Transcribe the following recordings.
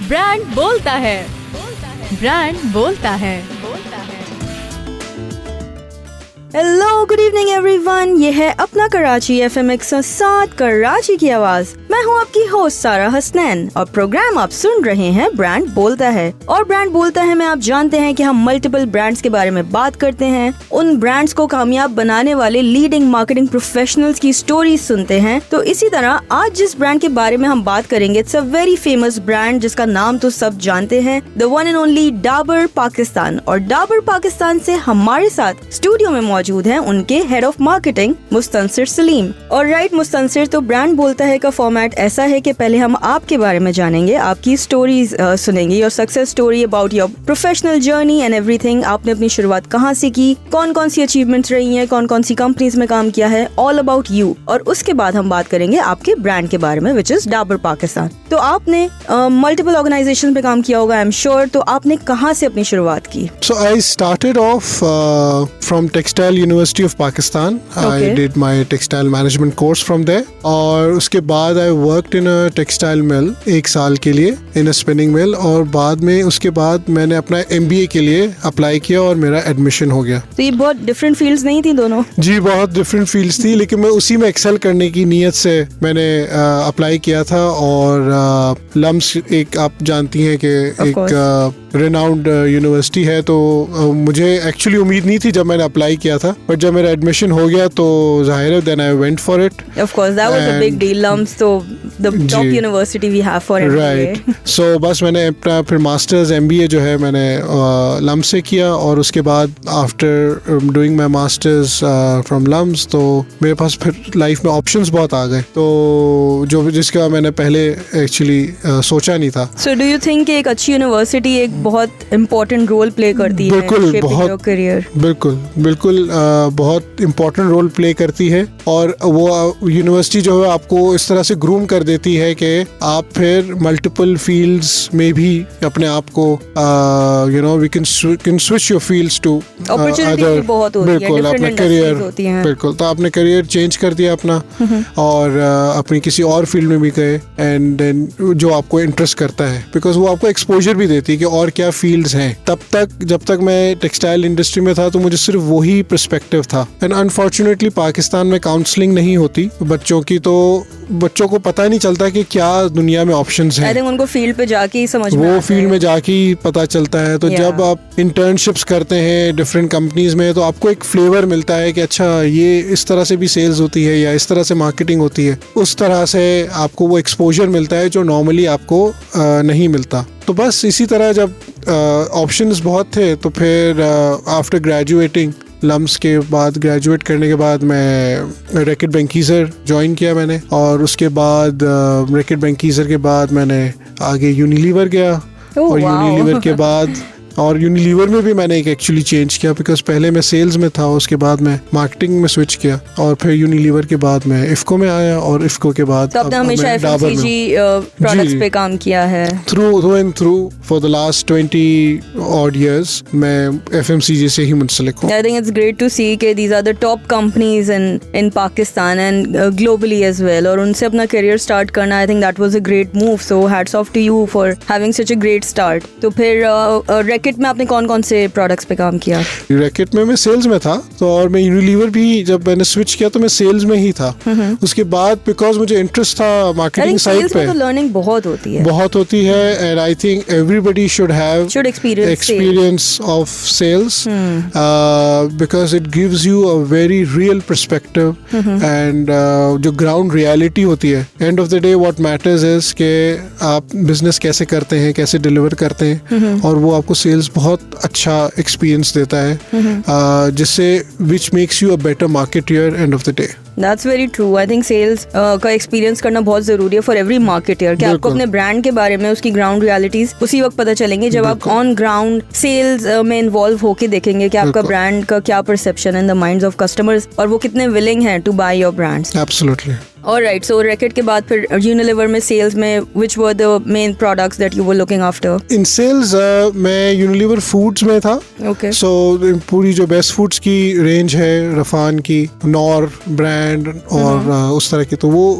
Brand बोलता है, brand बोलता है। Hello, good evening everyone. ये है अपना कराची FM 107 कराची की आवाज। मैं हूँ आपकी होस्ट सारा हसनैन और प्रोग्राम आप सुन रहे हैं ब्रांड बोलता है। और ब्रांड बोलता है में आप जानते हैं कि हम मल्टीपल ब्रांड्स के बारे में बात करते हैं, उन ब्रांड्स को कामयाब बनाने वाले लीडिंग मार्केटिंग प्रोफेशनल्स की स्टोरीज सुनते हैं। तो इसी तरह आज जिस ब्रांड के बारे में हम बात करेंगे, it's a very famous brand जिसका नाम तो सब जानते हैं, the one and only Dabur Pakistan. और डाबर पाकिस्तान से हमारे साथ स्टूडियो में मौजूद हैं उनके हेड ऑफ मार्केटिंग मुस्तनसिर सलीम। और राइट मुस्तनसिर, तो ब्रांड बोलता है का फॉर्मेट ऐसा है कि पहले हम आपके बारे में जानेंगे, आपकी स्टोरीज सुनेंगे, your success story about your professional journey and everything. आपने अपनी शुरुआत कहाँ से की, कौन कौन सी अचीवमेंट्स रही हैं, कौन कौन सी कंपनीज में काम किया है, ऑल अबाउट यू। और उसके बाद हम बात करेंगे आपके ब्रांड के बारे में विच इज डाबर पाकिस्तान। तो आपने मल्टीपल ऑर्गेनाइजेशन पे काम किया होगा आई एम श्योर, तो आपने कहाँ से अपनी शुरुआत की? So I started off from Textile University of Pakistan. Okay. I did my textile management course from there. और उसके बाद I worked in a textile mill 1 साल के लिए in a spinning mill. और बाद में उसके बाद मैंने अपना MBA के लिए अप्लाई किया और मेरा एडमिशन हो गया। तो ये बहुत डिफरेंट फील्ड्स नहीं थी दोनों? जी, बहुत डिफरेंट फील्ड्स थी, लेकिन मैं उसी में एक्सेल करने की नीयत से मैंने अप्लाई किया था। और लम्स एक आप जानती हैं कि एक रेनाउंड यूनिवर्सिटी है, तो मुझे एक्चुअली उम्मीद नहीं थी जब मैंने अप्लाई किया था, बट जब मेरा एडमिशन हो गया तो जाहिर है then I went for it. Of course, that was a big deal. LUMS, so the top university we have for MBA. Right. So बस मैंने अपना फिर मास्टर्स MBA जो है मैंने लम्स से किया। और उसके बाद after doing my masters from LUMS, तो मेरे पास फिर लाइफ में ऑप्शंस बहुत आ गए, तो जो जिसका मैंने पहले एक्चुअली सोचा नहीं था। So do you think कि एक अच्छी यूनिवर्सिटी एक बहुत इम्पोर्टेंट रोल प्ले करती है बिल्कुल, shaping बहुत your career? बिल्कुल बहुत इम्पोर्टेंट रोल प्ले करती है। और वो यूनिवर्सिटी जो है आपको इस तरह से ग्रूम कर देती है कि आप फिर मल्टीपल फील्ड्स में भी अपने आप को you know we can switch your fields to Opportunity बहुत होती है, बिल्कुल different अपना industries करियर होती हैं। बिल्कुल, तो आपने करियर चेंज कर दिया अपना और अपनी किसी और फील्ड में भी गए, एंड देन जो आपको इंटरेस्ट करता है, बिकॉज वो आपको एक्सपोजर भी देती है कि और क्या फील्ड्स हैं। तब तक जब तक मैं टेक्सटाइल इंडस्ट्री में था तो मुझे सिर्फ वही पर्सपेक्टिव था। एंड अनफॉर्चुनेटली पाकिस्तान में काउंसलिंग नहीं होती बच्चों की, तो बच्चों को पता नहीं चलता कि क्या दुनिया में ऑप्शंस हैं। I think उनको फील्ड पे जाके ही समझ में वो आता फील्ड है। में जाके ही पता चलता है। तो Yeah. जब आप इंटर्नशिप्स करते हैं डिफरेंट कंपनीज में, तो आपको एक फ्लेवर मिलता है कि अच्छा ये इस तरह से भी सेल्स होती है या इस तरह से मार्केटिंग होती है। उस तरह से आपको वो एक्सपोजर मिलता है जो नॉर्मली आपको नहीं मिलता। तो बस इसी तरह जब ऑप्शंस बहुत थे, तो फिर आफ्टर ग्रेजुएटिंग लम्स के बाद, ग्रेजुएट करने के बाद मैं रैकेट बैंकीजर ज्वाइन किया मैंने। और उसके बाद रैकेट बैंकीजर के बाद मैंने आगे यूनिलीवर गया। और wow. यूनिलीवर के बाद और यूनिलीवर में भी मैंने एक एक्चुअली चेंज किया, बिकॉज पहले मैं सेल्स में था, उसके बाद मैं मार्केटिंग में स्विच किया। और फिर यूनिलीवर के बाद मैं इफ्को में आया, और इफ्को के बाद तो आपने हमेशा FMCG प्रोडक्ट्स पे काम किया है? Through and through for the last 20 odd years मैं FMCG से ही मुंसलिक हूँ। I think it's great to see कि these are the top companies in Pakistan and globally as well, और उनसे अपना career start करना, I think that was a great move, so hats off to you for having such a great start. तो फिर racket में आपने कौन कौन से प्रोडक्ट्स पे काम किया? रैकेट में मैं सेल्स में था, तो और मैं यूनिलीवर भी जब मैंने स्विच किया तो मैं सेल्स में ही था। उसके बाद बिकॉज मुझे इंटरेस्ट था मार्केटिंग साइड पे, तो लर्निंग बहुत होती है and I think everybody should have experience of sales, because it gives you a very real perspective and जो ग्राउंड रियलिटी होती है। End of the day what matters is कि आप बिजनेस कैसे करते हैं, कैसे डिलीवर करते हैं, और वो आपको सेल्स बहुत अच्छा एक्सपीरियंस देता है, जिससे which makes you a better marketeer and of the day. That's very true. I think sales का एक्सपीरियंस करना बहुत जरूरी है फॉर एवरी मार्केटर, कि आपको अपने ब्रांड के बारे में, उसकी ग्राउंड रियलिटीज उसी वक्त पता चलेंगे जब आप ऑन ग्राउंड सेल्स में इन्वॉल्व होके देखेंगे कि आपका ब्रांड का क्या परसेप्शन है in the minds of customers, और वो कितने विलिंग हैं to buy your brands. Absolutely. Alright, so Reckitt के बाद फिर यूनिलीवर में सेल्स में which were the main products that you were looking after? In sales मैं यूनिलीवर फूड्स में था। Okay. So पूरी जो बेस्ट फूड्स की रेंज है, रफान की, नॉर ब्रांड, ब्रांड और उस तरह की, तो वो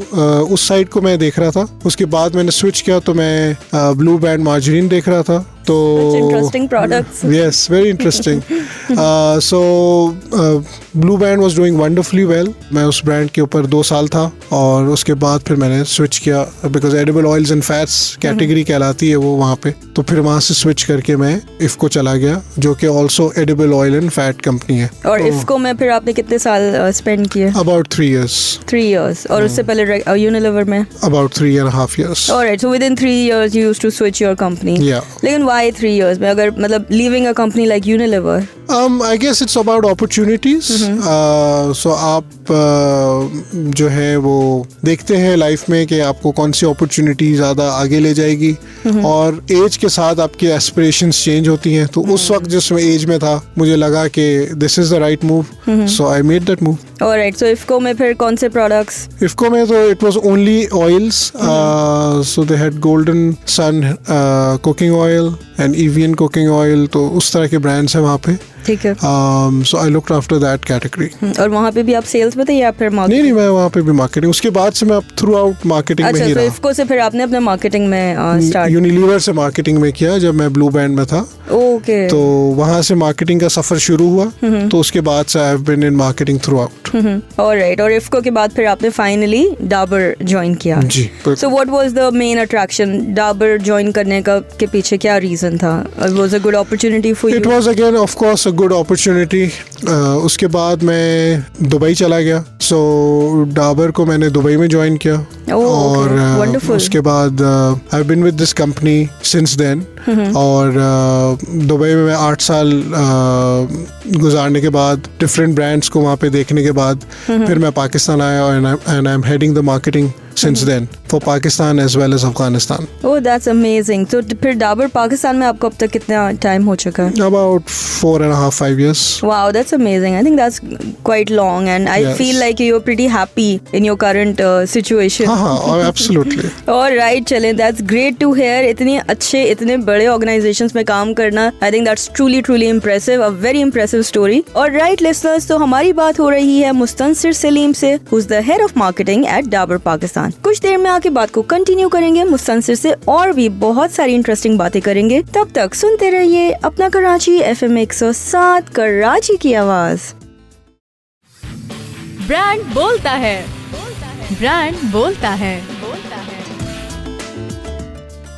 उस साइड को मैं देख रहा था। उसके बाद मैंने स्विच किया तो मैं ब्लू बैंड मार्जरीन देख रहा था। तो interesting products. Yes, very interesting. So blue band was doing wonderfully well. मैं उस ब्रांड के ऊपर 2 साल था और उसके बाद फिर मैंने स्विच किया, because edible oils and fats category कहलाती है वो वहाँ पे। तो फिर वहाँ से स्विच करके मैं इफ्को चला गया, जो कि also edible oil and fat company है। और इफ्को में फिर आपने कितने साल स्पेंड किए? About 3 years। 3 years। और उससे पहले यूनिलीवर में? About 3.5 years। Alright, so within 3 years you used to switch your company। Yeah। लेकिन why 3 years में, अगर मतलब leaving a company like Unilever? I guess it's about opportunities। So आप जो है वो देखते हैं लाइफ में कि आपको कौन सी अपॉर्चुनिटी ज़्यादा आगे ले जाएगी, और एज के साथ आपकी एस्पिरेशंस चेंज होती हैं। तो उस वक्त जिस एज में था मुझे लगा कि this is the right move, so I made that move. Alright, so IFFCO में फिर कौन से प्रोडक्ट्स? इफ्को में तो it was only oils, so they had Golden Sun cooking oil and Avian cooking oil, तो उस तरह के ब्रांड्स हैं वहाँ पे। ठीक है। So I looked after that category. और वहाँ पे भी आप सेल्स में थे या फिर मार्केटिंग? नहीं, मैं वहाँ पे भी मार्केटिंग, उसके बाद से मैं थ्रू आउट मार्केटिंग में ही अच्छा, रहा। तो इफ्को से फिर आपने अपने मार्केटिंग में स्टार्ट? यूनिलीवर से मार्केटिंग में किया जब मैं ब्लू बैंड में था। ओके। तो वहाँ से मार्केटिंग का सफर शुरू हुआ, तो उसके बाद से I have been in marketing throughout. Alright, और इफ्को के बाद फिर आपने फाइनली डाबर ज्वाइन किया? जी। So what was the main attraction Dabur join करने का के पीछे? क्या रीजन था? Was a good opportunity for you? It was again of course a good opportunity. उसके बाद मैं दुबई चला गया, सो डाबर को मैंने दुबई में ज्वाइन किया। और उसके बाद I have been with this company since then. और दुबई में मैं 8 साल गुजारने के बाद, डिफरेंट ब्रांड्स को वहाँ पे देखने के बाद, फिर मैं पाकिस्तान आया and I am heading the marketing since then for Pakistan as well as Afghanistan. Oh, that's amazing. So फिर डाबर पाकिस्तान में आपको अब तक कितना टाइम हो चुका है? About 4.5-5 years. Wow, that's amazing. I think that's quite long, and I feel like you're pretty happy in your current situation. हाँ, absolutely. All right, चलें, that's great to hear. इतने अच्छे, इतने बड़े organizations में काम करना, I think that's truly impressive. A very impressive story. All right, listeners, तो हमारी बात हो रही है मुस्तनसिर सलीम से, who's the head of marketing at Dabur Pakistan. कुछ देर में आके बात को कंटिन्यू करेंगे मुस्तनसिर से, और भी बहुत सारी इंटरेस्टिंग बातें करेंगे। तब तक सुनते रहिए अपना कराची FM 107 कराची की आवाज। ब्रांड बोलता है, ब्रांड बोलता है।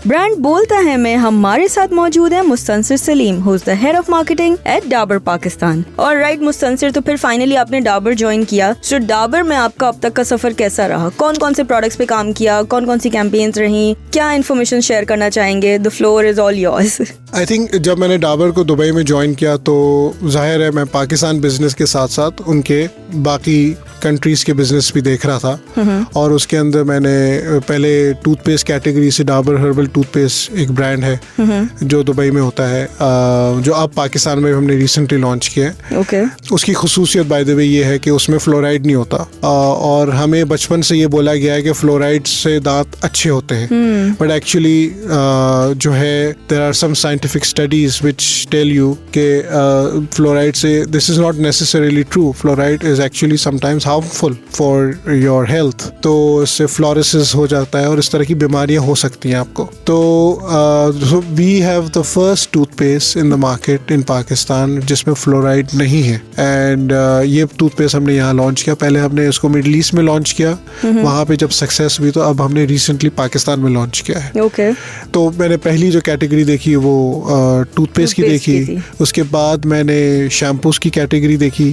ब्रांड बोलता है में हमारे साथ मौजूद है Mustansir Saleem, who is the head of marketing at Dabur Pakistan. और राइट मुस्तनसिर, तो फिर फाइनली आपने डाबर ज्वाइन किया। सो डाबर में आपका अब तक का सफर कैसा रहा? कौन कौन से प्रोडक्ट्स पे काम किया? कौन कौन सी कैंपेन्स रही? क्या इन्फॉर्मेशन शेयर करना चाहेंगे? The floor is all yours. I think जब मैंने डाबर को दुबई में ज्वाइन किया तो जाहिर है मैं पाकिस्तान बिजनेस के साथ साथ उनके बाकी कंट्रीज के बिजनेस भी देख रहा था। और उसके अंदर मैंने पहले टूथपेस्ट कैटेगरी से डाबर हर्बल टूथपेस्ट एक ब्रांड है जो दुबई में होता है, जो अब पाकिस्तान में हमने रिसेंटली लॉन्च किया है। Okay. उसकी खुसूसियत बाय द वे ये है कि उसमें फ्लोराइड नहीं होता, और हमें बचपन से ये बोला गया है कि फ्लोराइड से दांत अच्छे होते हैं, बट एक्चुअली जो है there are some scientific studies which tell you कि फ्लोराइड से this is not necessarily true. Fluoride is actually sometimes harmful for your health, तो इससे फ्लोरोसिस हो जाता है और इस तरह की बीमारियां हो सकती हैं आपको। तो we have the first toothpaste in the market in Pakistan जिसमें फ्लोराइड नहीं है, एंड ये टूथपेस्ट हमने यहाँ लॉन्च किया। पहले हमने इसको मिडल ईस्ट में लॉन्च किया, वहाँ पे जब सक्सेस हुई तो अब हमने रिसेंटली पाकिस्तान में लॉन्च किया है। Okay. तो मैंने पहली जो कैटेगरी देखी वो टूथपेस्ट की देखी, उसके बाद मैंने शैम्पूज की कैटेगरी देखी,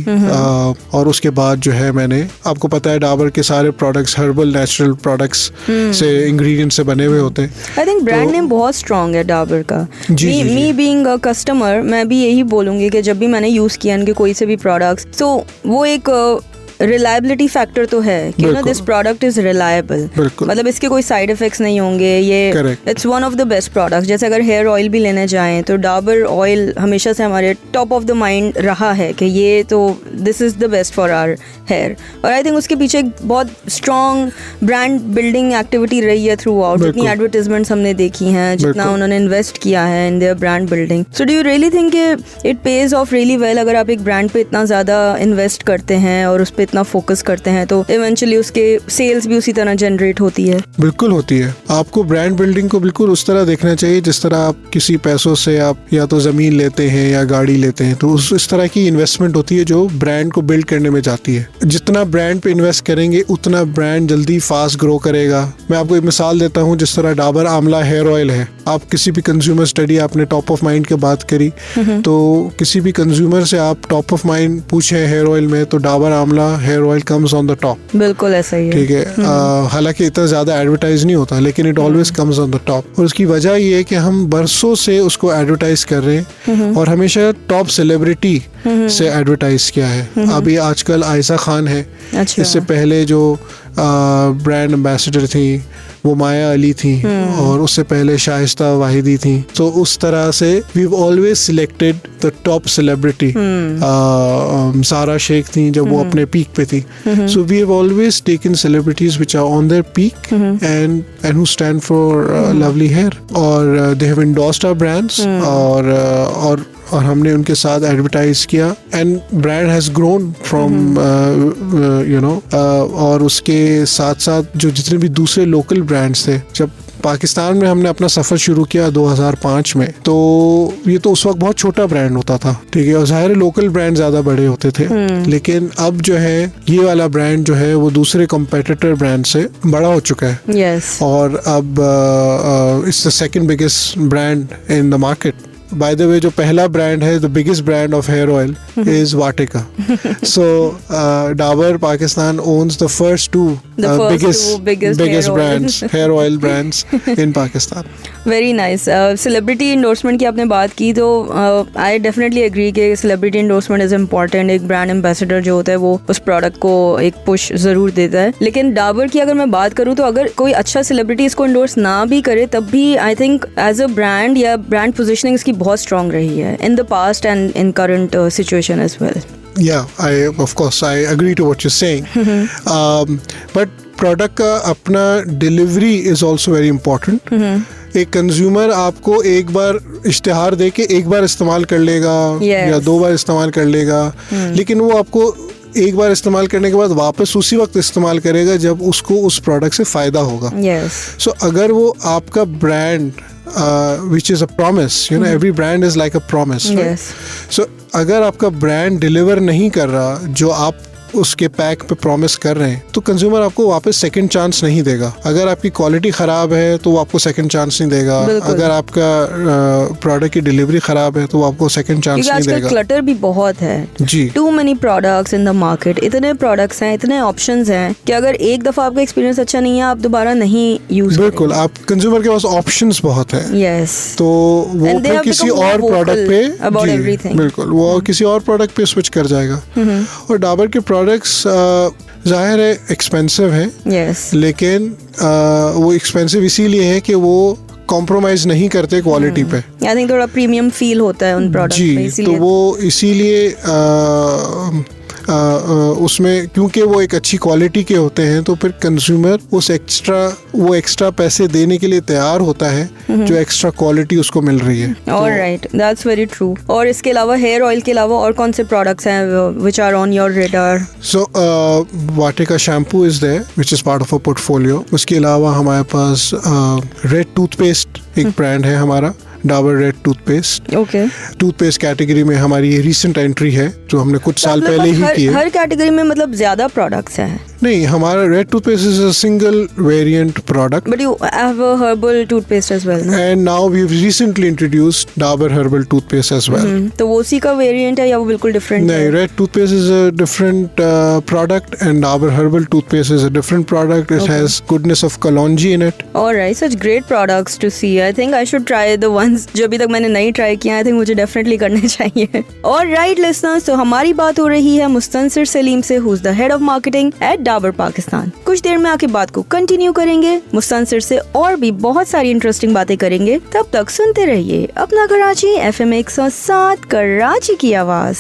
और उसके बाद जो है मैंने, आपको पता है डाबर के सारे प्रोडक्ट्स हर्बल नेचुरल प्रोडक्ट्स से इंग्रेडिएंट से बने हुए होते हैं। आई थिंक ब्रांड नेम बहुत स्ट्रॉन्ग है डाबर का। मी बीइंग अ कस्टमर, मैं भी यही बोलूंगी कि जब भी मैंने यूज किया इनके कोई से भी प्रोडक्ट्स, तो वो एक रिलायबिलिटी फैक्टर तो है कि ना दिस प्रोडक्ट इज रिलायबल, मतलब इसके कोई साइड इफेक्ट्स नहीं होंगे, ये it's one of the best products. जैसे अगर हेयर ऑयल भी लेने जाएं तो डाबर ऑयल हमेशा से हमारे टॉप ऑफ द माइंड रहा है कि ये तो this is the best for our hair. और आई थिंक उसके पीछे एक बहुत स्ट्रॉन्ग ब्रांड बिल्डिंग एक्टिविटी रही है थ्रू आउट। जितनी एडवर्टाइजमेंट्स हमने देखी हैं, जितना उन्होंने इन्वेस्ट किया है in their brand building. So do you really think it pays of really well अगर आप एक ब्रांड पे इतना ज़्यादा इन्वेस्ट करते हैं और उस पर इतना फोकस करते हैं तो इवेंचुअली उसके सेल्स भी उसी तरह जनरेट होती है। बिल्कुल होती है। आपको ब्रांड बिल्डिंग को बिल्कुल उस तरह देखना चाहिए जिस तरह आप किसी पैसों से आप या तो जमीन लेते हैं या गाड़ी लेते हैं, तो इस तरह की इन्वेस्टमेंट होती है जो ब्रांड को बिल्ड करने में जाती है। जितना ब्रांड पे इन्वेस्ट करेंगे उतना ब्रांड जल्दी फास्ट ग्रो करेगा। मैं आपको एक मिसाल देता हूँ, जिस तरह डाबर आंवला हेयर ऑयल है, आप किसी भी कंज्यूमर स्टडी, आपने टॉप ऑफ माइंड की बात करी, तो किसी भी कंज्यूमर से आप टॉप ऑफ माइंड पूछे हेयर ऑयल में तो Dabur Amla hair oil comes on the top. बिल्कुल ऐसा ही है। ठीक है। हालांकि इतना ज्यादा एडवर्टाइज नहीं होता, लेकिन it always comes on the top. और उसकी वजह ये है कि हम बरसों से उसको एडवर्टाइज कर रहे हैं और हमेशा टॉप सेलिब्रिटी से एडवर्टाइज किया है। अभी आजकल आयशा खान है, अच्छा। इससे पहले जो ब्रांड एम्बेसडर थी वो माया अली थी और उससे पहले शाइस्ता वाहिदी थी। तो उस तरह से we always selected the top celebrity. Sara Sheikh थी जब वो अपने पीक पे थी। So we have always taken celebrities which are on their peak and who stand for lovely hair, और they have endorsed our brands और हमने उनके साथ एडवर्टाइज किया and brand has grown from you know. और उसके साथ साथ जो जितने भी दूसरे लोकल ब्रांड्स थे, जब पाकिस्तान में हमने अपना सफर शुरू किया 2005 में, तो ये तो उस वक्त बहुत छोटा ब्रांड होता था, ठीक है, और जाहिर है लोकल ब्रांड ज्यादा बड़े होते थे। लेकिन अब जो है ये वाला ब्रांड जो है वो दूसरे कॉम्पिटिटर ब्रांड से बड़ा हो चुका है। Yes. और अब it's the second biggest brand in the market. By the way, जो पहला ब्रांड है, the biggest brand of hair oil is Vatika. So Dabur Pakistan owns the first two biggest brands, hair oil brands in Pakistan. Very nice. Celebrity endorsement की आपने बात की तो I definitely agree कि celebrity endorsement is important. एक brand ambassador जो होता है वो उस प्रोडक्ट को एक पुश जरूर देता है। लेकिन डाबर की अगर मैं बात करूँ तो अगर कोई अच्छा सेलिब्रिटी इसको इंडोर्स ना भी करे तब भी I think as a brand या ब्रांड पोजिशनिंग इसकी बहुत स्ट्रॉन्ग रही है in the past and in current situation as well. Yeah, of course I agree to what you're saying. But product का अपना delivery is also very important. एक consumer आपको एक बार इश्तिहार दे के एक बार इस्तेमाल कर लेगा या 2 बार इस्तेमाल कर लेगा, लेकिन वो आपको एक बार इस्तेमाल करने के बाद वापस उसी वक्त इस्तेमाल करेगा जब उसको उस प्रोडक्ट से फायदा होगा। सो अगर वो आपका brand which is a promise, you know, every brand is like a promise, right? So अगर आपका ब्रांड डिलीवर नहीं कर रहा जो आप उसके पैक पे प्रॉमिस कर रहे हैं, तो कंज्यूमर आपको वापस सेकंड चांस नहीं देगा। अगर आपकी क्वालिटी खराब है तो वो आपको सेकंड चांस नहीं देगा। अगर आपका प्रोडक्ट की डिलीवरी खराब है तो वो आपको सेकंड चांस नहीं देगा। क्लटर भी बहुत है जी, too many products in the market. इतने प्रोडक्ट्स हैं, इतने ऑप्शंस हैं कि अगर एक दफा आपका एक्सपीरियंस अच्छा नहीं है आप दोबारा नहीं यूज। बिल्कुल, आप कंज्यूमर के पास ऑप्शंस बहुत है। यस, तो वो फिर किसी और प्रोडक्ट पे बिल्कुल वो किसी और प्रोडक्ट पे स्विच कर जाएगा। और डाबर के प्रोडक्ट्स जाहिर है एक्सपेंसिव हैं, लेकिन वो एक्सपेंसिव इसीलिए है कि वो कॉम्प्रोमाइज नहीं करते क्वालिटी पे। आई थिंक थोड़ा प्रीमियम फील होता है उन प्रोडक्ट्स पे, जी। तो वो इसीलिए उसमें क्योंकि वो एक अच्छी क्वालिटी के होते हैं तो फिर कंज्यूमर वो एक्स्ट्रा पैसे देने के लिए तैयार होता है जो एक्स्ट्रा क्वालिटी उसको मिल रही है। Alright, that's very true. और इसके अलावा हेयर ऑयल के अलावा और कौन से प्रोडक्ट्स हैं which are on your radar? So Vatika shampoo is there which is part of a portfolio. उसके अलावा हमारे पास रेड टूथपेस्ट एक ब्रांड है हमारा, Dabur red toothpaste. Okay, toothpaste category में हमारी ये रिसेंट एंट्री है जो हमने कुछ साल पहले ही की है। हर कैटेगरी में मतलब ज्यादा प्रोडक्ट्स हैं? नहीं, हमारा red toothpaste is a single variant product. But you have a herbal toothpaste as well, and now we have recently introduced Dabur herbal toothpaste as well. तो वो उसी का वेरिएंट है या वो बिल्कुल डिफरेंट है? नहीं, red toothpaste is a different product and Dabur herbal toothpaste is a different product. It has goodness of kalonji in it. Alright, such great products to see. I think I should try the ones जो अभी तक मैंने नहीं try किया। I think मुझे definitely करने चाहिए। Alright listeners, तो हमारी बात हो रही है मुस्तनसिर सलीम से, who is the head of marketing at Dabur Pakistan. कुछ देर में आके बात को कंटिन्यू करेंगे। मुस्तनसिर से और भी बहुत सारी इंटरेस्टिंग बातें करेंगे। तब तक सुनते रहिए अपना कराची FM 107 कराची की आवाज।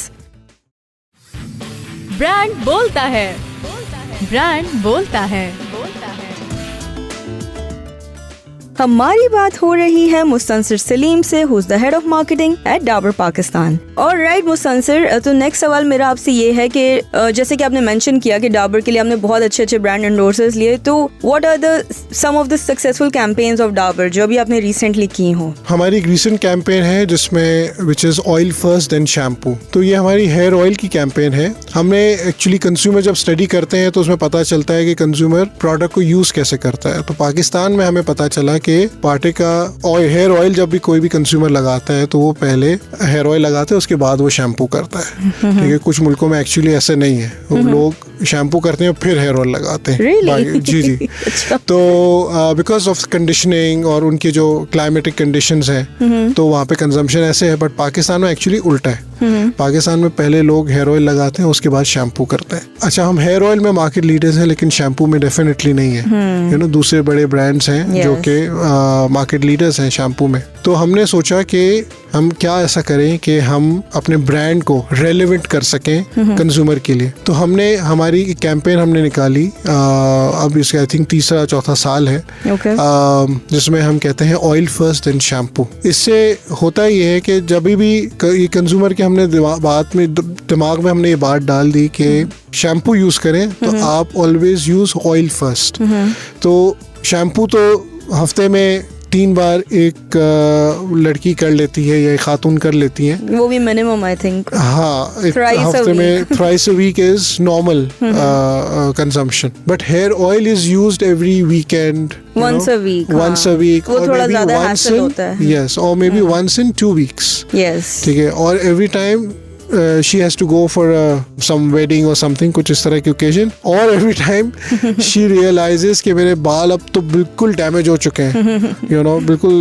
ब्रांड बोलता है, ब्रांड बोलता है। हमारी बात हो रही है मुस्तनसिर सलीम से, who is the head of marketing at Dabur Pakistan. और राइट मुस्तनसिर, तो नेक्स्ट सवाल मेरा आपसे ये है कि जैसे कि आपने मेंशन किया कि डाबर के लिए आपने बहुत अच्छे ब्रांड एंडोर्सर्स लिए, तो what are the some of the successful campaigns of Dabur जो अभी आपने रिसेंटली की हो? हमारी एक रिसेंट कैंपेन है जिसमें which is oil first then shampoo. तो ये हमारी हेयर ऑयल की कैंपेन है। हमने एक्चुअली कंज्यूमर जब स्टडी करते हैं तो उसमें पता चलता है कि कंज्यूमर प्रोडक्ट को यूज कैसे करता है। तो पाकिस्तान में हमें पता चला कि पार्टे का हेयर ऑयल जब भी कोई भी कंज्यूमर लगाता है तो वो पहले हेयर ऑयल लगाते हैं, उसके बाद वो शैम्पू करता है। ठीक है, कुछ मुल्कों में एक्चुअली ऐसे नहीं है, वो लोग शैम्पू करते हैं फिर हेयर ऑयल लगाते हैं। Really? जी तो बिकॉज ऑफ कंडीशनिंग और उनके जो क्लाइमेटिक कंडीशंस हैं तो वहाँ पे कंजम्पशन ऐसे है। बट पाकिस्तान में एक्चुअली उल्टा है। पाकिस्तान में पहले लोग हेयर ऑयल लगाते हैं, उसके बाद शैम्पू करते हैं। अच्छा, हम हेयर ऑयल में मार्केट लीडर्स हैं लेकिन शैम्पू में डेफिनेटली नहीं है। यू नो, दूसरे बड़े ब्रांड्स हैं जो कि मार्केट लीडर्स हैं शैम्पू में। तो हमने सोचा कि हम क्या ऐसा करें कि हम अपने ब्रांड को रेलेवेंट कर सकें कंज्यूमर के लिए। तो हमने हमारी कैंपेन हमने निकाली, अब इसका आई थिंक तीसरा चौथा साल है, जिसमें हम कहते हैं ऑयल फर्स्ट देन शैम्पू। इससे होता ये है कि जब भी कंज्यूमर के हमने दिमाग में हमने ये बात डाल दी कि शैम्पू यूज करें तो आप ऑलवेज यूज ऑयल फर्स्ट। तो शैम्पू तो हफ्ते में 3 बार एक लड़की कर लेती है या एक खातून कर लेती है, वो भी मिनिमम आई थिंक। हाँ, एक हफ्ते में thrice a week is normal consumption. But hair oil is used every weekend, once a week, वो थोड़ा ज्यादा हैसल होता है। Yes, or maybe once in 2 weeks. Yes. ठीक है, और every time she has to go for some wedding or something, कुछ इस तरह की occasion, और every time she realizes कि मेरे बाल अब तो बिल्कुल डैमेज हो चुके हैं, you know, बिल्कुल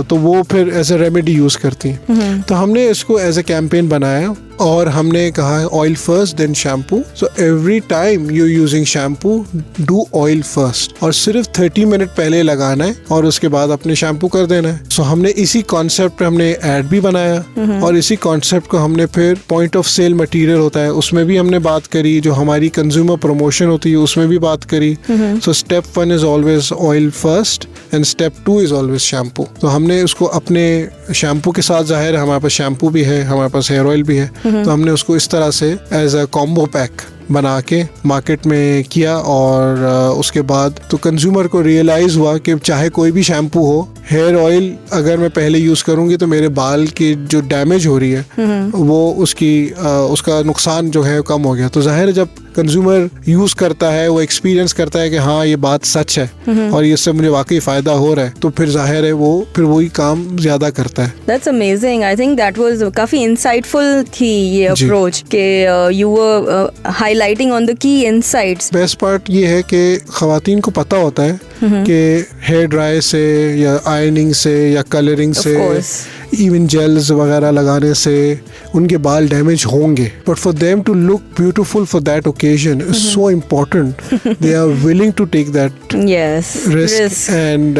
तो वो फिर एज अ रेमेडी यूज करती हैं। तो हमने इसको एज अ कैंपेन बनाया और हमने कहा oil first then shampoo. So every time you using shampoo do oil first, और सिर्फ 30 मिनट पहले लगाना है और उसके बाद अपने शैम्पू कर देना है। सो हमने इसी कॉन्सेप्ट पे हमने एड भी बनाया और इसी कॉन्सेप्ट को हमने फिर पॉइंट ऑफ सेल मटेरियल होता है उसमें भी हमने बात करी, जो हमारी कंज्यूमर प्रमोशन होती है उसमें भी बात करी। So step 1 is always oil first and step 2 is always shampoo. तो हमने उसको अपने शैम्पू के साथ, जाहिर है हमारे पास शैम्पू भी है, हमारे पास हेयर ऑयल भी है, तो हमने उसको इस तरह से एज अ कॉम्बो पैक बना के मार्केट में किया। और उसके बाद तो कंज्यूमर को रियलाइज हुआ कि चाहे कोई भी शैम्पू हो, हेयर ऑयल अगर मैं पहले यूज करूंगी तो मेरे बाल की जो डैमेज हो रही है वो उसका नुकसान जो है कम हो गया। तो जाहिर है जब कंज्यूमर यूज करता है, वो एक्सपीरियंस करता है कि हाँ ये बात सच है और इससे मुझे वाकई फायदा हो रहा है, तो फिर जाहिर है वो फिर वही काम ज्यादा करता है। That's amazing. I think that was काफी insightful थी ये अप्रोच कि you were highlighting on the key insights. Best part ये है कि खवातीन को पता होता है कि हेयर ड्राई से या आयरनिंग से या कलरिंग से, इवन जेल्स वगैरह लगाने से उनके बाल डैमेज होंगे, but for them to look beautiful for that occasion is so important. They are willing to take that risk and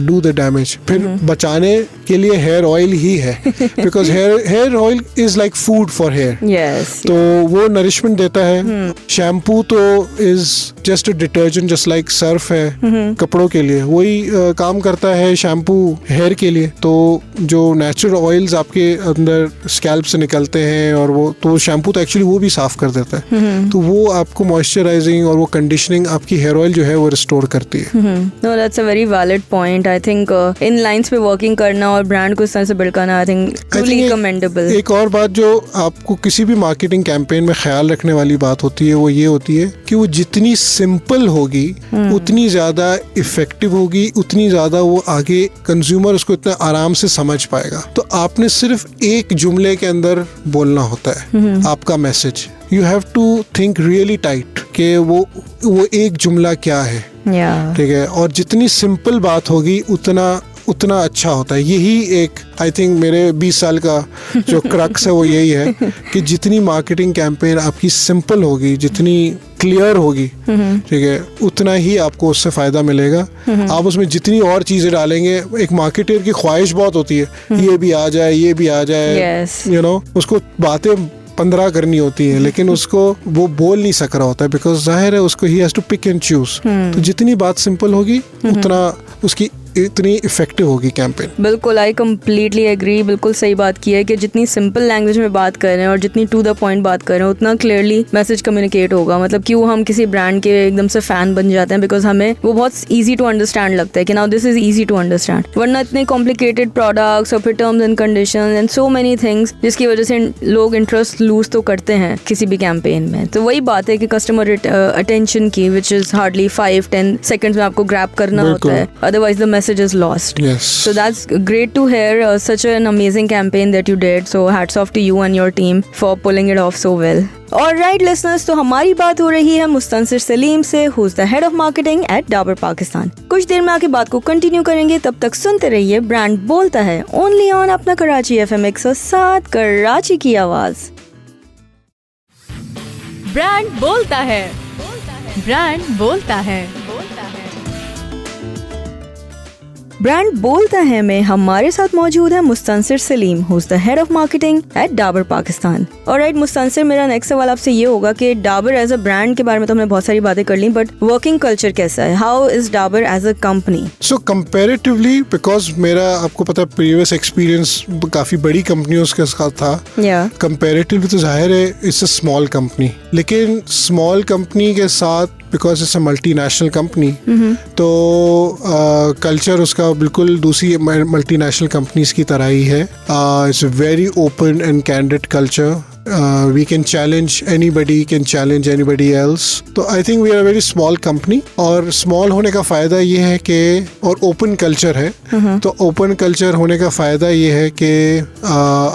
do the damage. फिर बचाने के लिए हेयर ऑयल ही है, because hair oil is like food for hair. तो वो nourishment देता है। शैम्पू तो is just a detergent, just like Surf है कपड़ों के लिए, वही काम करता है शैम्पू हेयर के लिए। तो जो नेचुरल ऑयल्स आपके अंदर स्कैल्प से निकलते हैं और वो तो शैम्पू तो एक्चुअली वो भी साफ कर देता है, तो वो आपको मॉइस्चराइजिंग और वो कंडीशनिंग आपकी हेयर ऑयल जो है वो रिस्टोर करती है। No, that's a very valid point. I think in lines पे वर्किंग करना और ब्रांड को इस तरह से बिल्ड करना आई थिंक ट्रूली कमेंडेबल। एक और बात जो आपको किसी भी मार्केटिंग कैंपेन में ख्याल रखने वाली बात होती है वो ये होती है कि वो जितनी सिंपल होगी उतनी ज्यादा इफेक्टिव होगी, उतनी ज्यादा वो आगे कंज्यूमर उसको इतना आराम से समझ पाएगा। तो आपने सिर्फ एक जुमले के अंदर बोलना होता है आपका message. You have to think really tight कि वो एक जुमला क्या है, ठीक है, और जितनी सिंपल बात होगी उतना अच्छा होता है। यही एक आई थिंक मेरे 20 साल का जो क्रक्स है वो यही है कि जितनी मार्केटिंग कैंपेन आपकी सिंपल होगी, जितनी क्लियर होगी, ठीक है, उतना ही आपको उससे फायदा मिलेगा। आप उसमें जितनी और चीजें डालेंगे, एक मार्केटर की ख्वाहिश बहुत होती है ये भी आ जाए, ये भी आ जाए, यू नो, उसको बातें 15 करनी होती है लेकिन उसको वो बोल नहीं सक रहा होता है, बिकॉज जाहिर है उसको ही has to pick and choose. तो जितनी बात सिंपल होगी उतना उसकी इतनी इफेक्टिव होगी कैंपेन। बिल्कुल, आई कम्प्लीटली एग्री। बिल्कुल सही बात की है कि जितनी सिंपल लैंग्वेज में बात कर रहे हैं और जितनी टू द पॉइंट बात कर रहे हैं उतना क्लियरली मैसेज कम्युनिकेट होगा। मतलब क्यों हम किसी ब्रांड के एकदम से फैन बन जाते हैं, बिकॉज हमें वो बहुत ईजी टू अंडरस्टैंड लगता है कि now this is easy to understand, वरना इतने कॉम्प्लिकेटेड प्रोडक्ट्स और फिर terms and conditions and so many things जिसकी वजह से लोग इंटरेस्ट लूज तो करते हैं किसी भी कैंपेन में। तो वही बात है कि कस्टमर अटेंशन की विच इज हार्डली 5-10 सेकंड्स में आपको ग्रैब करना होता है, otherwise the message is lost. So that's great to hear, such an amazing campaign that you did. So hats off to you and your team for pulling it off so well. Alright listeners, तो हमारी बात हो रही है मुस्तनसिर सलीम से, who is the head of marketing at Dabur Pakistan। कुछ देर में आके बात को कंटिन्यू करेंगे, तब तक सुनते रहिए ब्रांड बोलता है, ओनली ऑन अपना कराची FM 107 कराची की आवाज। ब्रांड बोलता है, ब्रांड बोलता है। ब्रांड बोलता है में हमारे साथ मौजूद है Mustansir Saleem, who is the head of marketing at Dabur Pakistan. Alright Mustansir, मेरा नेक्स्ट सवाल आपसे ये होगा कि डाबर एज अ ब्रांड के बारे में तो हमने बहुत सारी बातें कर ली, बट वर्किंग कल्चर कैसा है? How is Dabur as a company? So comparatively, because मेरा आपको पता है प्रीवियस एक्सपीरियंस काफी बड़ी कंपनियों के साथ था, कंपैरेटिवली तो जाहिर है इट्स अ स्मॉल कंपनी, लेकिन स्मॉल कंपनी के साथ because it's a multinational company तो कल्चर उसका बिल्कुल दूसरी मल्टीनेशनल कंपनीज की तरह ही है। It's very open and candid culture. We can challenge anybody else। तो I think we are a very small company, और small होने का फायदा ये है कि और open culture है, तो open culture होने का फायदा ये है कि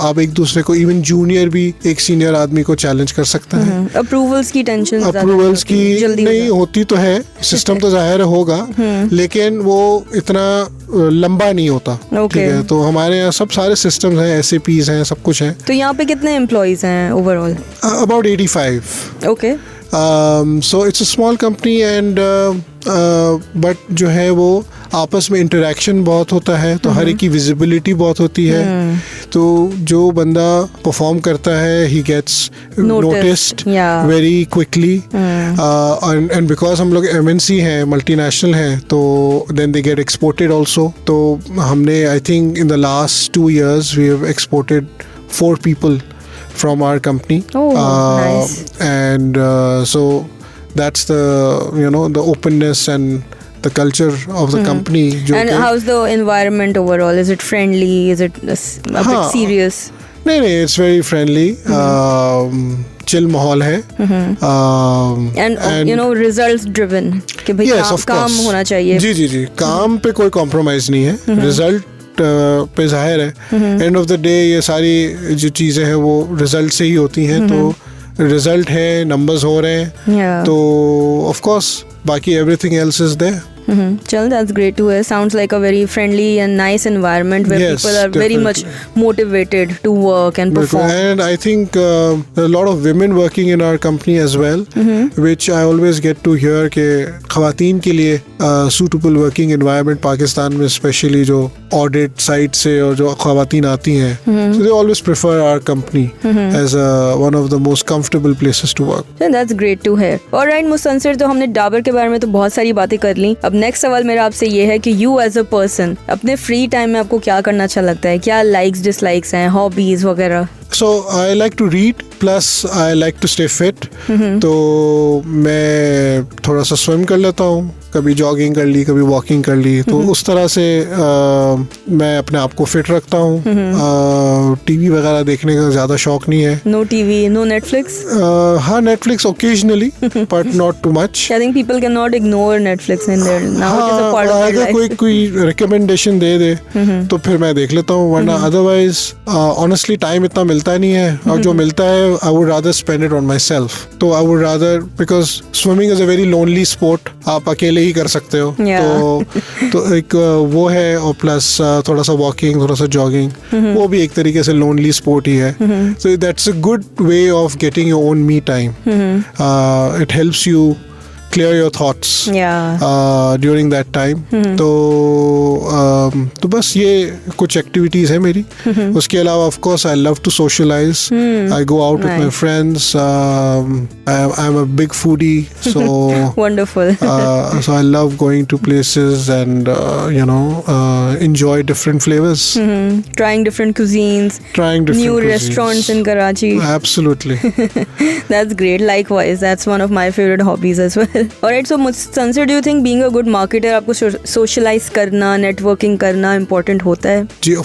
आप एक दूसरे को, even junior भी एक senior आदमी को challenge कर सकता है। Approvals की tension Approvals की नहीं होती तो है, system तो जाहिर होगा, लेकिन वो इतना लंबा नहीं होता। ठीक है, तो हमारे यहाँ सब सारे systems हैं, SAPs हैं, सब कुछ है। तो यहाँ पे कितने employees हैं overall? About 85. Okay. So it's a small company and but जो है वो आपस में इंटरेक्शन बहुत होता है, तो हर एक की विजिबिलिटी बहुत होती है, तो जो बंदा परफॉर्म करता है ही gets noticed very quickly, and because हम लोग MNC हैं, मल्टीनेशनल हैं, तो then they get exported also. तो हमने I think in the last 2 years we have exported 4 people from our company। Nice। And so that's the the openness and the culture of the company। And how's the environment overall? Is it friendly? Is it a bit serious? नहीं, it's very friendly। chill माहौल है। and results driven कि भाई काम होना चाहिए। जी काम पे कोई कॉम्प्रोमाइज नहीं है, रिजल्ट पे जाहिर है एंड ऑफ द डे ये सारी जो चीज़ें हैं वो रिजल्ट से ही होती हैं। तो रिजल्ट है, नंबर्स हो रहे हैं, तो ऑफ कोर्स बाकी everything else is there. Chal, that's great to hear. Sounds like a very friendly and nice environment where people are very much motivated to work and perform. And I think there are a lot of women working in our company as well, which I always get to hear कि ख़वातीन के लिए suitable working environment Pakistan में especially जो audit side से और जो ख़वातीन आती हैं, so they always prefer our company as one of the most comfortable places to work. So that's great to hear. Alright मुस्तनसिर, तो हमने डाबर के बारे में तो बहुत सारी बातें कर ली। अब नेक्स्ट सवाल मेरा आपसे ये है कि यू एज अ पर्सन अपने फ्री टाइम में आपको क्या करना अच्छा लगता है? क्या लाइक्स डिसलाइक्स हैं, हॉबीज वगैरह? So I like to read plus I like to stay fit। तो मैं थोड़ा सा स्विम कर लेता हूँ, कभी जॉगिंग कर ली, कभी वॉकिंग कर ली, तो उस तरह से मैं अपने आप को फिट रखता हूँ। टीवी वगैरह देखने का ज़्यादा शौक नहीं है। No TV, no Netflix? हाँ, Netflix occasionally but not too much. I think people can not ignore Netflix in there now, it is a part of their life. कोई रिकमेंडेशन दे तो फिर मैं देख लेता हूँ, वरना अदरवाइज ऑनेस्टली टाइम इतना मिलता नहीं है, और जो मिलता है I would rather spend it on myself। तो I would rather, because swimming is a very lonely sport, आप अकेले ही कर सकते हो। तो एक वो है, और प्लस थोड़ा सा वॉकिंग, थोड़ा सा जॉगिंग, वो भी एक तरीके से लोनली स्पोर्ट ही है। So that's a good way of getting your own me time। It helps you clear your thoughts during that time. तो बस ये कुछ एक्टिविटीज है मेरी. उसके अलावा of course I love to socialise. I go out with my friends. I am a big foodie, so wonderful. So I love going to places and enjoy different flavors. Trying different cuisines. New restaurants in Karachi. Absolutely. That's great. Likewise, that's one of my favorite hobbies as well. Alright, so Mustansir, do you think being a good marketer आपको socialize करना, networking करना important होता है? जी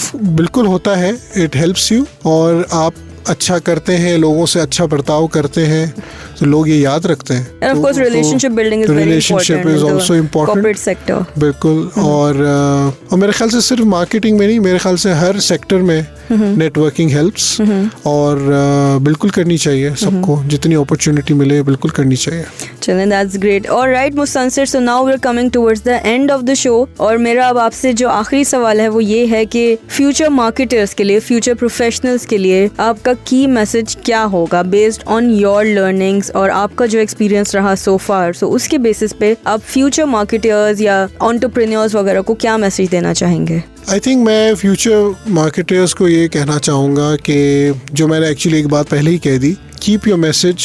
बिल्कुल होता है. It helps you. और आप अच्छा करते हैं, लोगों से अच्छा बर्ताव करते हैं, तो लोग ये याद रखते हैं. And of course, relationship building is very important. Relationship is also important. Corporate sector. बिल्कुल. और मेरे ख्याल से सिर्फ मार्केटिंग में नहीं, मेरे ख्याल से हर सेक्टर में नेटवर्किंग हेल्प्स. और बिल्कुल करनी चाहिए सबको. जितनी अपॉर्चुनिटी मिले बिल्कुल करनी चाहिए. चलें, that's great. Alright, Mustansir, so now we're coming towards the end of the show. और मेरा अब आपसे जो आखिरी सवाल है वो ये है कि फ्यूचर मार्केटर्स के लिए, फ्यूचर प्रोफेशनल्स के लिए आपका की मैसेज क्या होगा बेस्ड ऑन योर लर्निंग्स और आपका जो एक्सपीरियंस रहा सो फार. सो उसके बेसिस पे आप फ्यूचर मार्केटर्स या एंटरप्रेन्योर्स वगैरह को क्या मैसेज देना चाहेंगे? आई थिंक मैं फ्यूचर मार्केटर्स को ये कहना चाहूँगा कि जो मैंने एक्चुअली एक बात पहले ही कह दी, keep your message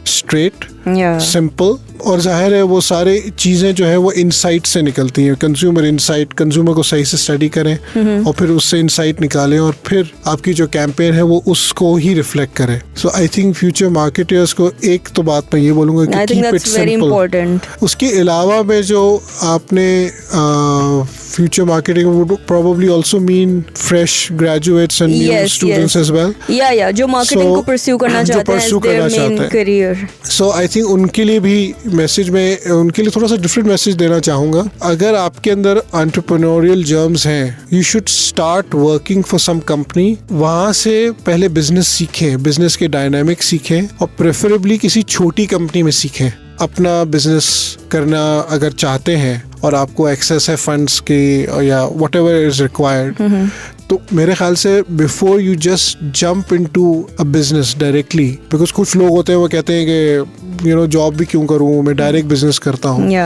straight, simple. और जाहिर है वो सारे चीज़ें जो है वो इनसाइट से निकलती हैं. कंज्यूमर इनसाइट, कंज्यूमर को सही से स्टडी करें और फिर उससे इनसाइट निकालें और फिर आपकी जो कैंपेन है वो उसको ही रिफ्लेक्ट करें. सो आई थिंक फ्यूचर मार्केटर्स को एक तो बात मैं ये बोलूँगा कि कीप इट सिंपल. उसके अलावा में जो आपने future marketing would probably also mean fresh graduates and new students as well. Yeah, जो marketing को pursue करना चाहते हैं as their main career. So I think उनके लिए भी मैसेज में उनके लिए थोड़ा सा डिफरेंट मैसेज देना चाहूँगा. अगर आपके अंदर एंटरप्रेन्योरियल जर्म्स हैं, you should start working for some company. वहाँ से पहले बिजनेस सीखें, बिजनेस के डायनामिक सीखें और प्रेफरेबली किसी छोटी कंपनी में सीखें. अपना बिजनेस करना अगर चाहते हैं और आपको एक्सेस है फंड्स के या व्हाटएवर इज रिक्वायर्ड, तो मेरे ख्याल से before you just jump into a business directly, because कुछ लोग होते हैं वो कहते हैं कि जॉब भी क्यों करूं, मैं डायरेक्ट बिजनेस करता हूं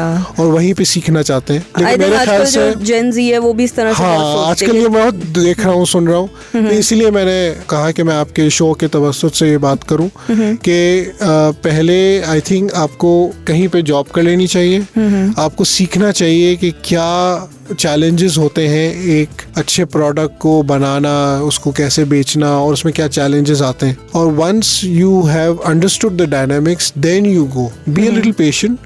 और वहीं पे सीखना चाहते हैं. लेकिन मेरे ख्याल से जेन ज़ी है वो भी इस तरह से आजकल ये बहुत देख रहा हूँ, सुन रहा हूँ. तो इसीलिए मैंने कहा कि मैं आपके शो के तवज्जुह से ये बात करूं कि पहले आई थिंक आपको कहीं पे जॉब कर लेनी चाहिए. आपको सीखना चाहिए कि क्या चैलेंजेस होते हैं एक अच्छे प्रोडक्ट को बनाना, उसको कैसे बेचना और उसमें क्या चैलेंजेस आते हैं. और once you have understood the dynamics then you go, be a little patient.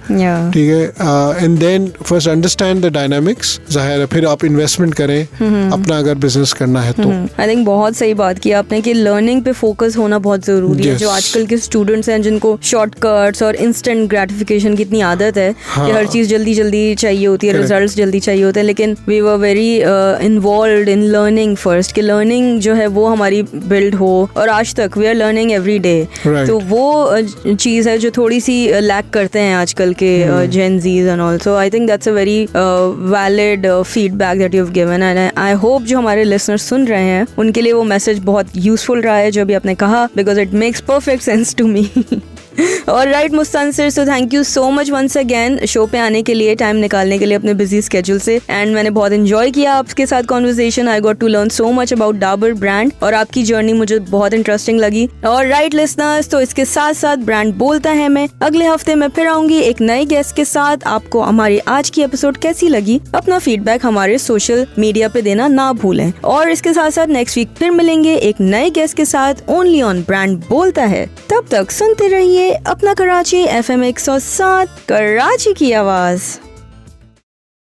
ठीक है. And then first understand the dynamics. जाहिर है फिर आप इन्वेस्टमेंट करें अपना अगर बिजनेस करना है तो. आई थिंक बहुत सही बात की आपने कि लर्निंग पे फोकस होना बहुत जरूरी है. जो आजकल के स्टूडेंट्स हैं जिनको शॉर्टकट्स और इंस्टेंट ग्रेटिफिकेशन की इतनी आदत है कि हर चीज जल्दी जल्दी चाहिए होती है, रिजल्ट्स जल्दी चाहिए होते हैं. लेकिन we were very involved in learning first, कि लर्निंग जो है वो हमारी बिल्ड हो. और आज तक we are learning every day. तो वो चीज़ है जो थोड़ी सी लैक करते हैं आजकल के gen Zs and also. I think that's a very valid feedback that you have given and I hope जो हमारे लिसनर्स सुन रहे हैं उनके लिए वो मैसेज बहुत यूजफुल रहा है जो भी आपने कहा, because it makes perfect sense to me. Alright, Mustansir, so thank you so much once again show पे आने के लिए, टाइम निकालने के लिए अपने बिजी स्केड्यूल से. एंड मैंने बहुत एंजॉय किया आपके साथ conversation. I got to learn so much about Dabur brand और आपकी जर्नी मुझे बहुत इंटरेस्टिंग लगी. और राइट लिसनर्स, तो इसके साथ साथ ब्रांड बोलता है मैं अगले हफ्ते में फिर आऊंगी एक नए गेस्ट के साथ. आपको हमारी आज की एपिसोड कैसी लगी, अपना फीडबैक हमारे सोशल मीडिया पे देना ना भूलें. और इसके साथ साथ नेक्स्ट वीक फिर मिलेंगे एक नए गेस्ट के साथ ओनली ऑन ब्रांड बोलता है. तब तक सुनते रहिए अपना कराची FM 107 कराची की आवाज.